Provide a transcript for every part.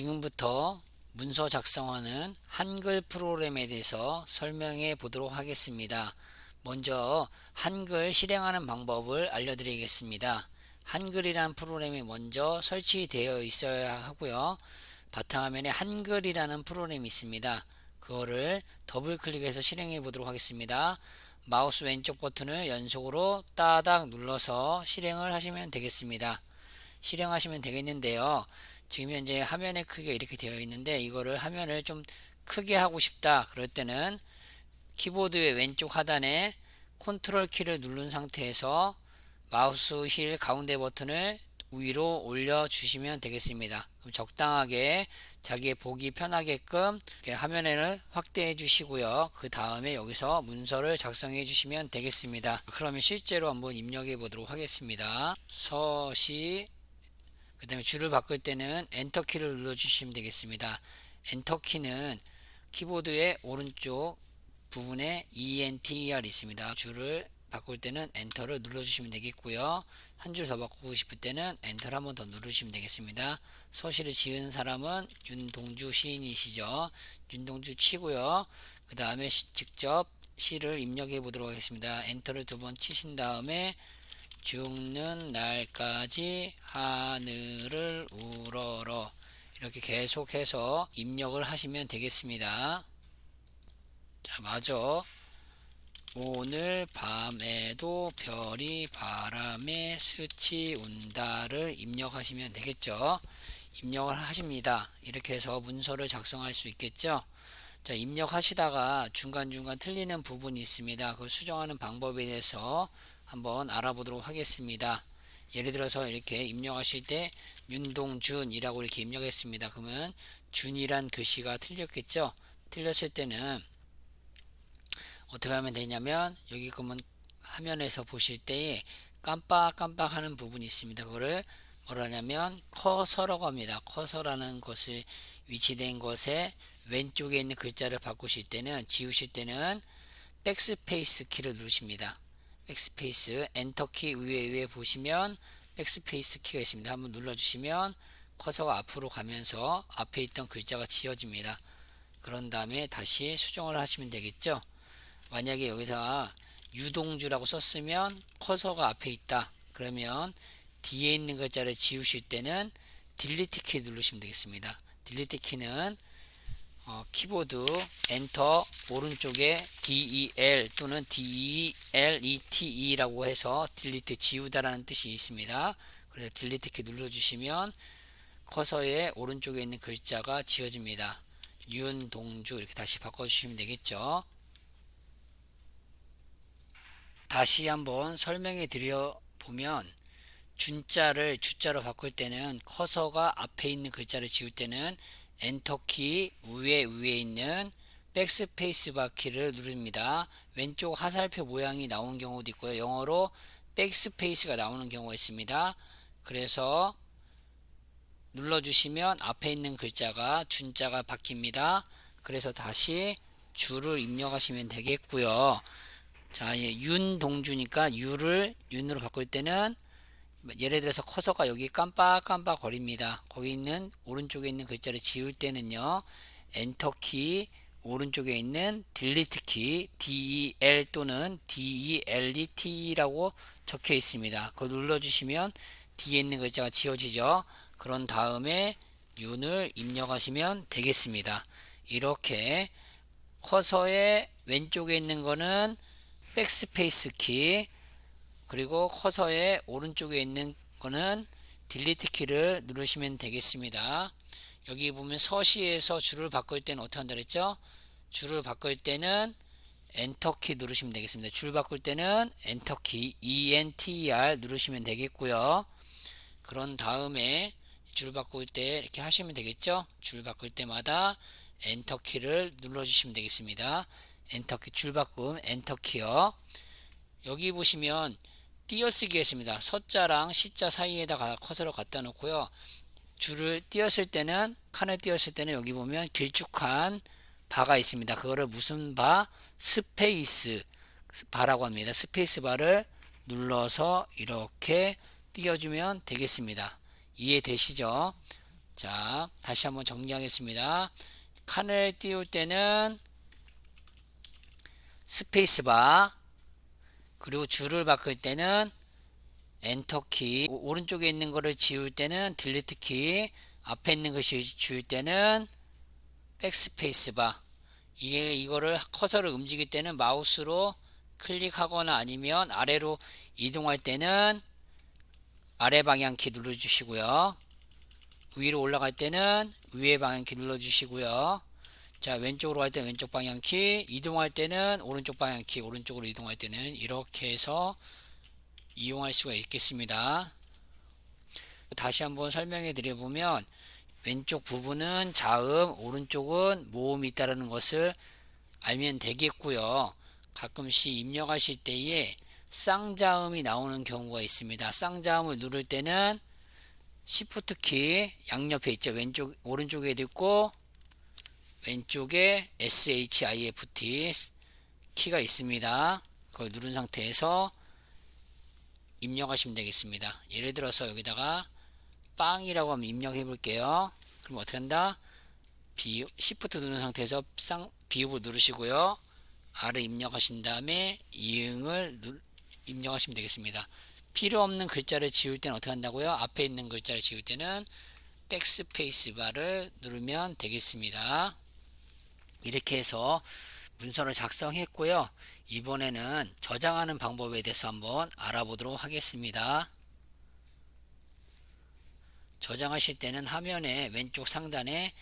지금부터 문서 작성하는 한글 프로그램에 대해서 설명해 보도록 하겠습니다. 먼저 한글 실행하는 방법을 알려드리겠습니다. 한글이란 프로그램이 먼저 설치되어 있어야 하고요. 바탕화면에 한글이라는 프로그램이 있습니다. 그거를 더블 클릭해서 실행해 보도록 하겠습니다. 마우스 왼쪽 버튼을 연속으로 따닥 눌러서 실행을 하시면 되겠습니다. 실행하시면 되겠는데요. 지금 현재 화면의 크기가 이렇게 되어 있는데 이거를 화면을 좀 크게 하고 싶다 그럴 때는 키보드의 왼쪽 하단에 컨트롤 키를 누른 상태에서 마우스 휠 가운데 버튼을 위로 올려 주시면 되겠습니다. 그럼 적당하게 자기의 보기 편하게끔 화면을 확대해 주시고요. 그 다음에 여기서 문서를 작성해 주시면 되겠습니다. 그러면 실제로 한번 입력해 보도록 하겠습니다. 서시 그 다음에 줄을 바꿀 때는 엔터 키를 눌러 주시면 되겠습니다. 엔터 키는 키보드의 오른쪽 부분에 ENTER 있습니다. 줄을 바꿀 때는 엔터를 눌러 주시면 되겠고요. 한 줄 더 바꾸고 싶을 때는 엔터를 한 번 더 누르시면 되겠습니다. 서시를 지은 사람은 윤동주 시인이시죠. 윤동주 치고요. 그 다음에 직접 시를 입력해 보도록 하겠습니다. 엔터를 두 번 치신 다음에 죽는 날까지 하늘을 우러러 이렇게 계속해서 입력을 하시면 되겠습니다. 자, 마저 오늘 밤에도 별이 바람에 스치운다를 입력하시면 되겠죠. 입력을 하십니다. 이렇게 해서 문서를 작성할 수 있겠죠. 자, 입력하시다가 중간중간 틀리는 부분이 있습니다. 그걸 수정하는 방법에 대해서 한번 알아보도록 하겠습니다. 예를 들어서 이렇게 입력하실 때 윤동준이라고 이렇게 입력했습니다. 그러면 준이란 글씨가 틀렸겠죠. 틀렸을 때는 어떻게 하면 되냐면 여기 그러면 화면에서 보실 때에 깜빡깜빡 하는 부분이 있습니다. 그거를 뭐라 하냐면 커서라고 합니다. 커서라는 것을 위치된 것에 왼쪽에 있는 글자를 바꾸실 때는 지우실 때는 백스페이스 키를 누르십니다. 백스페이스 엔터키 위에 보시면 백스페이스 키가 있습니다. 한번 눌러주시면 커서가 앞으로 가면서 앞에 있던 글자가 지워집니다. 그런 다음에 다시 수정을 하시면 되겠죠. 만약에 여기서 유동주라고 썼으면 커서가 앞에 있다. 그러면 뒤에 있는 글자를 지우실 때는 딜리트 키 누르시면 되겠습니다. 딜리트 키는 키보드 엔터 오른쪽에 del 또는 delete라고 해서 딜리트 지우다라는 뜻이 있습니다. 그래서 딜리트 키 눌러주시면 커서의 오른쪽에 있는 글자가 지워집니다. 윤동주 이렇게 다시 바꿔주시면 되겠죠. 다시 한번 설명해 드려 보면 준자를 주자로 바꿀 때는 커서가 앞에 있는 글자를 지울 때는 엔터키 위에 있는 백스페이스 바 키를 누릅니다. 왼쪽 화살표 모양이 나온 경우도 있고요. 영어로 백스페이스가 나오는 경우가 있습니다. 그래서 눌러주시면 앞에 있는 글자가 준자가 바뀝니다. 그래서 다시 주를 입력하시면 되겠고요. 자, 윤동주니까 유를 윤으로 바꿀 때는 예를 들어서 커서가 여기 깜빡깜빡 거립니다. 거기 있는 오른쪽에 있는 글자를 지울 때는요. 엔터키 오른쪽에 있는 딜리트 키 del 또는 delete라고 적혀 있습니다. 그거 눌러주시면 뒤에 있는 글자가 지워지죠. 그런 다음에 윤을 입력하시면 되겠습니다. 이렇게 커서의 왼쪽에 있는 거는 백스페이스 키 그리고 커서의 오른쪽에 있는 거는 딜리트 키를 누르시면 되겠습니다. 여기 보면 서시에서 줄을 바꿀 때는 어떻게 한다 그랬죠? 줄을 바꿀 때는 엔터키 누르시면 되겠습니다. 줄 바꿀 때는 엔터키 ENTER 누르시면 되겠고요. 그런 다음에 줄 바꿀 때 이렇게 하시면 되겠죠? 줄 바꿀 때마다 엔터키를 눌러주시면 되겠습니다. 엔터키 줄 바꿈 엔터키요. 여기 보시면 띄어쓰기 했습니다. 서자랑 시자 사이에다가 커서를 갖다 놓고요. 줄을 띄었을 때는 칸을 띄었을 때는 여기 보면 길쭉한 바가 있습니다. 그거를 무슨 바? 스페이스 바라고 합니다. 스페이스 바를 눌러서 이렇게 띄워주면 되겠습니다. 이해되시죠? 자, 다시 한번 정리하겠습니다. 칸을 띄울 때는 스페이스바, 그리고 줄을 바꿀 때는 엔터키, 오른쪽에 있는 거를 지울 때는 딜리트 키, 앞에 있는 것이 지울 때는 백스페이스바. 이거를 커서를 움직일 때는 마우스로 클릭하거나 아니면 아래로 이동할 때는 아래 방향키 눌러주시고요. 위로 올라갈 때는 위에 방향키 눌러주시고요. 자, 왼쪽으로 갈 때는 왼쪽 방향키, 이동할 때는 오른쪽 방향키, 오른쪽으로 이동할 때는 이렇게 해서 이용할 수가 있겠습니다. 다시 한번 설명해 드려보면 왼쪽 부분은 자음, 오른쪽은 모음이 있다는 것을 알면 되겠고요. 가끔씩 입력하실 때에 쌍자음이 나오는 경우가 있습니다. 쌍자음을 누를 때는 Shift 키 양옆에 있죠. 왼쪽, 오른쪽에도 있고 왼쪽에 SHIFT 키가 있습니다. 그걸 누른 상태에서 입력하시면 되겠습니다. 예를 들어서 여기다가 빵이라고 한번 입력해 볼게요. 그럼 어떻게 한다? Shift 누른 상태에서 비읍을 누르시고요. R을 입력하신 다음에 이응을 입력하시면 되겠습니다. 필요 없는 글자를 지울 때는 어떻게 한다고요? 앞에 있는 글자를 지울 때는 백스페이스 바를 누르면 되겠습니다. 이렇게 해서 문서를 작성했고요. 이번에는 저장하는 방법에 대해서 한번 알아보도록 하겠습니다. 저장하실 때는 화면의 왼쪽 상단에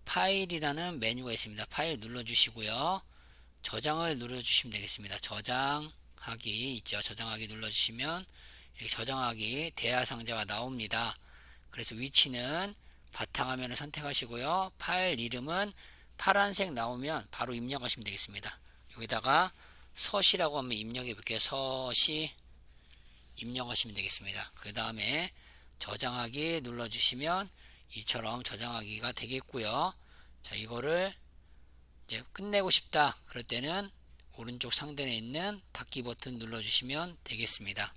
파일이라는 메뉴가 있습니다. 파일 눌러주시고요. 저장을 눌러주시면 되겠습니다. 저장하기 있죠. 저장하기 눌러주시면 이렇게 저장하기 대화상자가 나옵니다. 그래서 위치는 바탕화면을 선택하시고요. 파일 이름은 파란색 나오면 바로 입력하시면 되겠습니다. 여기다가 서시라고 한번 입력해 볼게요. 서시 입력하시면 되겠습니다. 그 다음에 저장하기 눌러주시면 이처럼 저장하기가 되겠고요. 자, 이거를 이제 끝내고 싶다 그럴 때는 오른쪽 상단에 있는 닫기 버튼 눌러주시면 되겠습니다.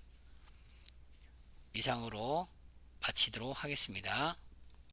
이상으로 마치도록 하겠습니다.